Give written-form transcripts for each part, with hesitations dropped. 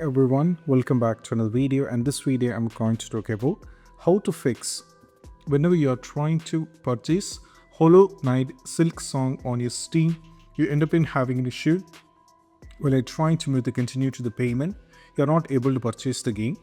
everyone, welcome back to another video, and this video I'm going to talk about how to fix whenever you are trying to purchase Hollow Knight Silksong on your Steam. You end up in having an issue when you're trying to move the continue to the payment, you're not able to purchase the game.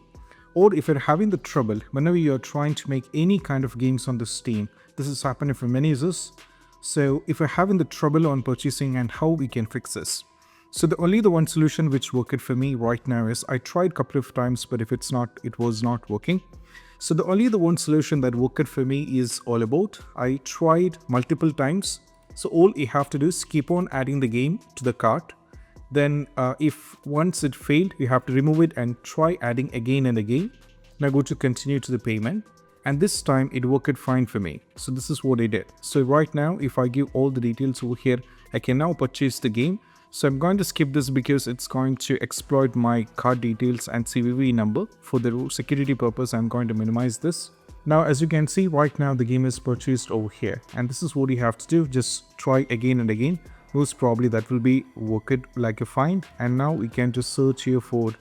Or if you're having the trouble whenever you're trying to make any kind of games on the Steam, this is happening for many users. So if you're having the trouble on purchasing and how we can fix this. So the one solution which worked for me right now is I tried a couple of times, but if it was not working. So the one solution that worked for me is all about, I tried multiple times. So all you have to do is keep on adding the game to the cart. Then if once it failed, you have to remove it and try adding again and again. Now go to continue to the payment. And this time it worked fine for me. So this is what I did. So right now, if I give all the details over here, I can now purchase the game. So I'm going to skip this because it's going to exploit my card details and CVV number. For the security purpose, I'm going to minimize this. Now, as you can see, right now the game is purchased over here. And this is what you have to do. Just try again and again. Most probably that will be worked like a find. And now we can just search here for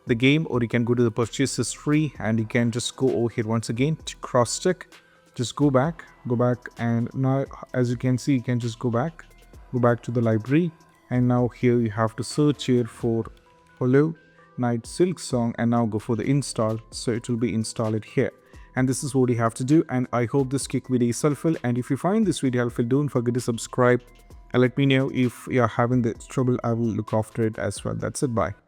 the game, or you can go to the purchase history and you can just go over here once again to cross check. Just go back, and now as you can see, you can just go back to the library. And now here you have to search here for Hollow Knight Silksong and now go for the install. So it will be installed here. And this is what you have to do. And I hope this quick video is helpful. And if you find this video helpful, don't forget to subscribe and let me know if you're having the trouble. I will look after it as well. That's it. Bye.